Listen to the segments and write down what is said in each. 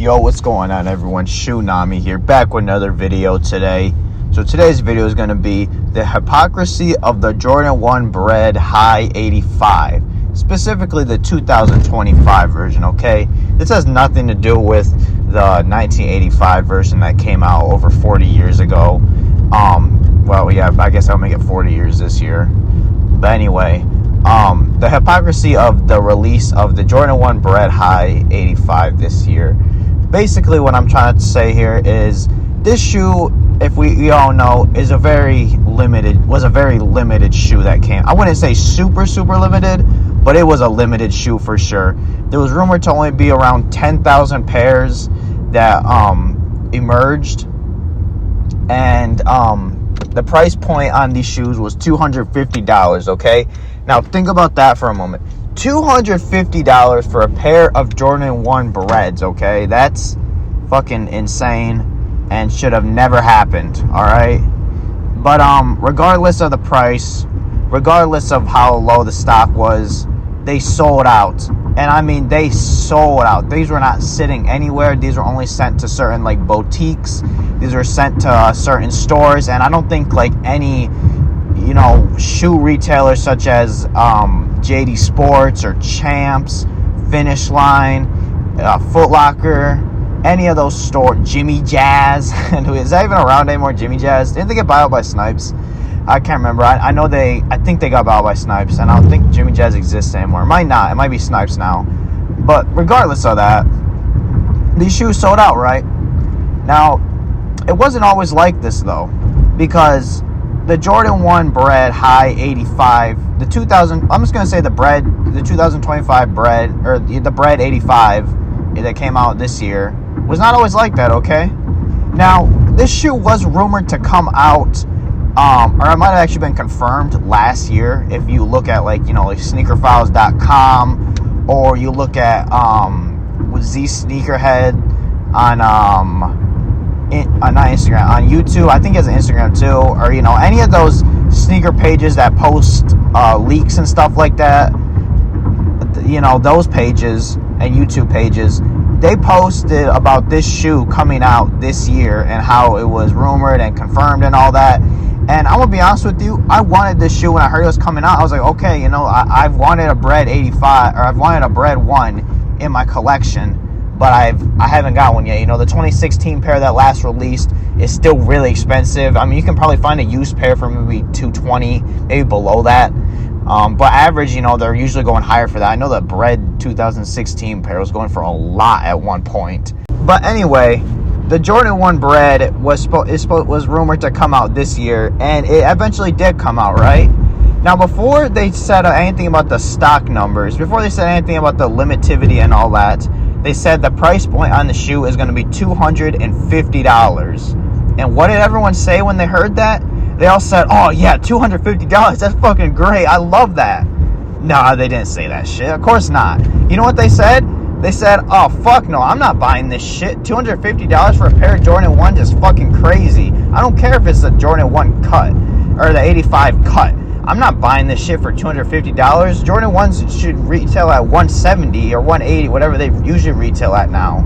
Yo, what's going on, everyone? Nami here, back with another video today. So today's video is going to be the hypocrisy of the Jordan 1 Bred High 85, specifically the 2025 version, okay? This has nothing to do with the 1985 version that came out over 40 years ago. Well, yeah, I guess I'll make it 40 years this year. But anyway, the hypocrisy of the release of the Jordan 1 Bred High 85 this year. Basically, what I'm trying to say here is this shoe, if we all know, was a very limited shoe that came. I wouldn't say super limited, but it was a limited shoe for sure. There was rumored to only be around 10,000 pairs that emerged, and the price point on these shoes was $250, okay? Now, think about that for a moment. $250 for a pair of Jordan 1 Breds, okay? That's fucking insane and should have never happened, all right? But regardless of the price, regardless of how low the stock was, they sold out. And I mean, they sold out. These were not sitting anywhere. These were only sent to certain like boutiques. These were sent to certain stores, and I don't think like any, you know, shoe retailers such as JD Sports or Champs, Finish Line, Foot Locker, any of those stores, Jimmy Jazz. Is that even around anymore, Jimmy Jazz? Didn't they get bought out by Snipes? I can't remember. I think they got bought out by Snipes, and I don't think Jimmy Jazz exists anymore. It might not. It might be Snipes now. But regardless of that, these shoes sold out, right? Now, it wasn't always like this, though, because the Jordan 1 Bred High 85, I'm just going to say the 2025 Bred, or the Bred 85 that came out this year, was not always like that, okay? Now, this shoe was rumored to come out, or it might have actually been confirmed last year, if you look at, like, you know, like sneakerfiles.com, or you look at with Z Sneakerhead on not Instagram, on YouTube. I think he has an Instagram too, or, you know, any of those sneaker pages that post leaks and stuff like that. You know, those pages and YouTube pages, they posted about this shoe coming out this year and how it was rumored and confirmed and all that. And I'm gonna be honest with you, I wanted this shoe when I heard it was coming out. I was like, okay, you know, I've wanted a Bred 85, or I've wanted a Bred 1 in my collection, but I haven't got one yet. You know, the 2016 pair that last released is still really expensive. I mean, you can probably find a used pair for maybe $220, maybe below that. But average, you know, they're usually going higher for that. I know the Bred 2016 pair was going for a lot at one point. But anyway, the Jordan 1 Bred was rumored to come out this year, and it eventually did come out, right? Now, before they said anything about the stock numbers, before they said anything about the limitivity and all that, they said the price point on the shoe is going to be $250. And what did everyone say when they heard that? They all said, oh yeah, $250, that's fucking great, I love that. No, they didn't say that shit. Of course not. You know what they said? They said, oh, fuck no, I'm not buying this shit. $250 for a pair of Jordan 1 is fucking crazy. I don't care if it's the Jordan 1 cut or the 85 cut. I'm not buying this shit for $250. Jordan 1s should retail at $170 or $180, whatever they usually retail at now.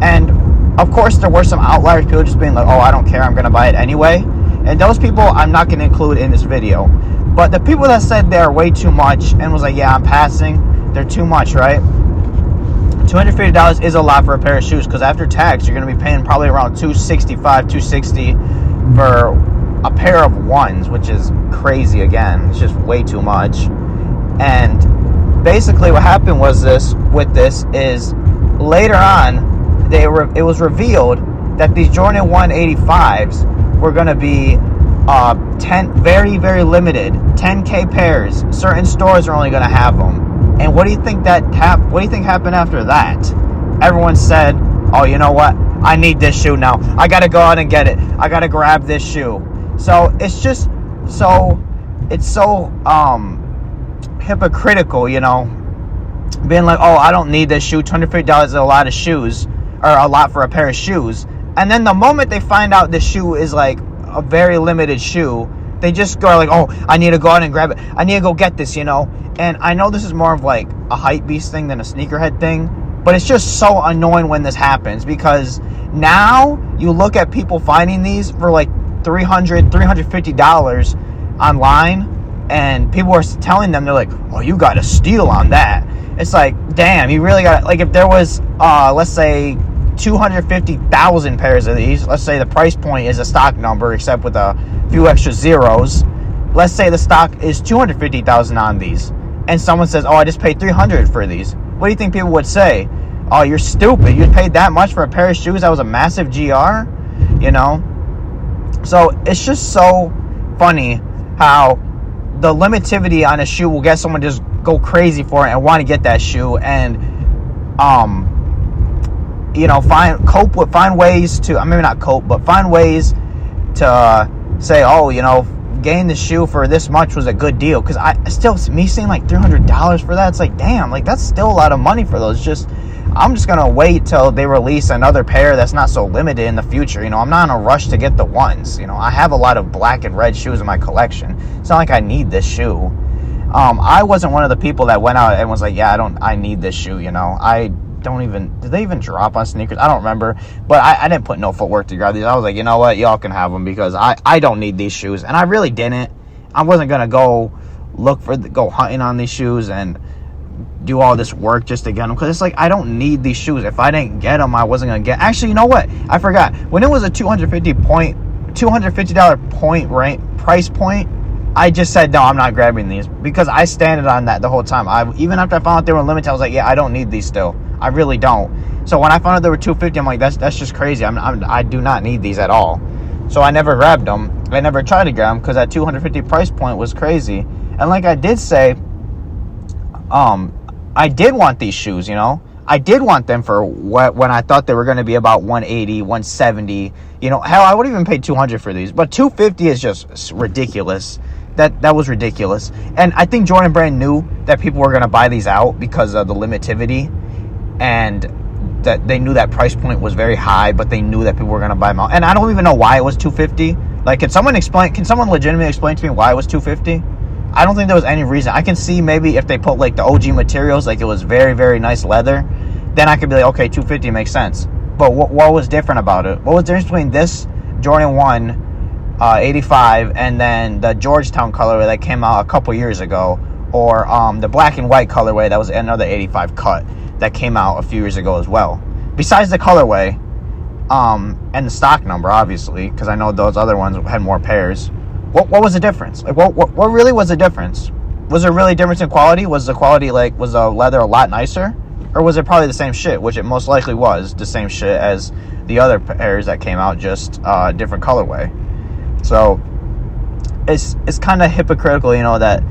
And, of course, there were some outliers, people just being like, oh, I don't care, I'm going to buy it anyway. And those people I'm not going to include in this video. But the people that said they're way too much and was like, yeah, I'm passing, they're too much, right? $250 is a lot for a pair of shoes, because after tax, you're going to be paying probably around $265, $260 for a pair of ones, which is crazy again. It's just way too much. And basically what happened was this is later on, it was revealed that these Jordan 185s were going to be 10 very limited 10K pairs. Certain stores are only going to have them. And what do you think happened after that? Everyone said, oh, you know what, I need this shoe now, I gotta go out and get it, I gotta grab this shoe. So it's just so hypocritical, you know, being like, oh, I don't need this shoe, $250 is a lot of shoes, or a lot for a pair of shoes. And then the moment they find out this shoe is like a very limited shoe, they just go like, oh, I need to go out and grab it, I need to go get this, you know. And I know this is more of like a hype beast thing than a sneakerhead thing, But it's just so annoying when this happens, because now you look at people finding these for like $300, $350 online, and people are telling them, they're like, oh, you got a steal on that. It's like, damn, you really got, like, if there was, let's say, 250,000 pairs of these, let's say the price point is a stock number, except with a few extra zeros. Let's say the stock is 250,000 on these, and someone says, oh, I just paid 300 for these. What do you think people would say? Oh, you're stupid. You paid that much for a pair of shoes that was a massive GR? You know? So it's just so funny how the limitivity on a shoe will get someone to just go crazy for it and want to get that shoe, and you know, find ways to, maybe not cope, but find ways to say, oh, you know, getting the shoe for this much was a good deal. Because me seeing like $300 for that, it's like, damn, like, that's still a lot of money for those. I'm just gonna wait till they release another pair that's not so limited in the future. You know, I'm not in a rush to get the ones. You know, I have a lot of black and red shoes in my collection. It's not like I need this shoe. I wasn't one of the people that went out and was like, yeah, I need this shoe. You know, did they even drop on sneakers? I don't remember, but I didn't put no footwork to grab these. I was like, you know what, y'all can have them, because I don't need these shoes, and I really didn't. I wasn't gonna go hunting on these shoes and do all this work just to get them, because it's like, I don't need these shoes. If I didn't get them, I wasn't gonna get. Actually, you know what? I forgot. When it was a $250 point price point, I just said, no, I'm not grabbing these, because I standed on that the whole time. Even after I found out they were limited, I was like, yeah, I don't need these still. I really don't. So when I found out they were $250, I'm like, that's just crazy. I do not need these at all. So I never grabbed them. I never tried to grab them, because that $250 price point was crazy. And like I did say, I did want these shoes, you know. I did want them for when I thought they were going to be about $180, $170. You know, hell, I would even pay $200 for these. But $250 is just ridiculous. That was ridiculous. And I think Jordan Brand knew that people were going to buy these out because of the limitivity, and that they knew that price point was very high, but they knew that people were going to buy them out. And I don't even know why it was $250. Like, can someone legitimately explain to me why it was $250? I don't think there was any reason. I can see maybe if they put like the OG materials, like it was very, very nice leather, then I could be like, okay, $250 makes sense. But what was different about it? What was the difference between this Jordan 1 85 and then the Georgetown colorway that came out a couple years ago, or the black and white colorway that was another 85 cut that came out a few years ago as well? Besides the colorway and the stock number, obviously, because I know those other ones had more pairs. What was the difference? Like, what really was the difference? Was there really a difference in quality? Was the quality, like, was the leather a lot nicer? Or was it probably the same shit, which it most likely was the same shit as the other pairs that came out, just different colorway? So it's kind of hypocritical, you know, that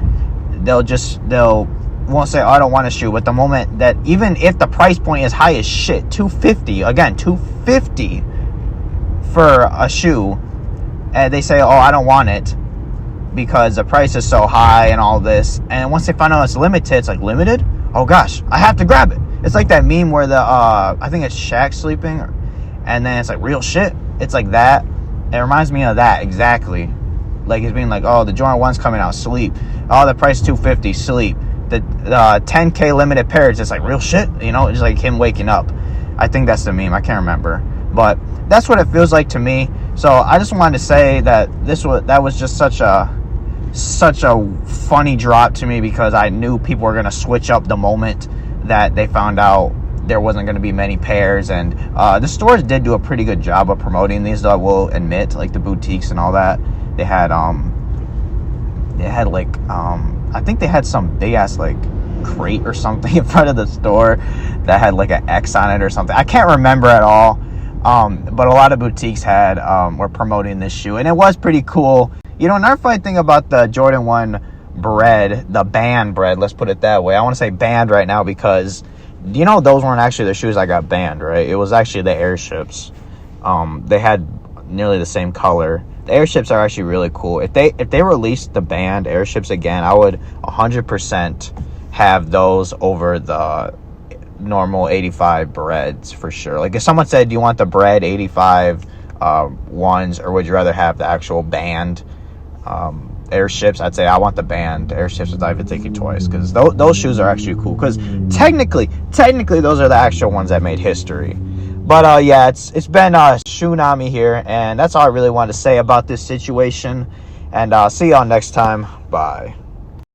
they'll won't say, oh, I don't want a shoe, but the moment that, even if the price point is high as shit, $250 for a shoe, and they say, oh, I don't want it because the price is so high and all this, and once they find out it's limited, it's like, limited? Oh gosh, I have to grab it. It's like that meme where I think it's Shaq sleeping, and then it's like, real shit. It's like that. It reminds me of that exactly. Like, it's being like, oh, the Jordan 1's coming out, sleep. Oh, the price $250, sleep. The 10K limited pairs, it's like, real shit, you know, it's like him waking up. I think that's the meme. I can't remember, but that's what it feels like to me. So I just wanted to say that that was just such a funny drop to me, because I knew people were going to switch up the moment that they found out there wasn't going to be many pairs. And the stores did do a pretty good job of promoting these, though, I will admit, like the boutiques and all that. They had like I think they had some big ass like crate or something in front of the store that had like an X on it or something. I can't remember at all. But a lot of boutiques were promoting this shoe, and it was pretty cool. You know, another funny thing about the Jordan 1 Bred, the banned Bred, let's put it that way. I want to say banned right now, because, you know, those weren't actually the shoes I got banned, right? It was actually the Airships. They had nearly the same color. The Airships are actually really cool. If they released the banned Airships again, I would 100% have those over the normal 85 Breds for sure. Like, if someone said, do you want the Bred 85 ones, or would you rather have the actual banned Airships, I'd say I want the band. Airships without even thinking twice, because those shoes are actually cool, because technically those are the actual ones that made history. But yeah, it's been Shoe-Nami here, and that's all I really wanted to say about this situation. And see y'all next time. Bye.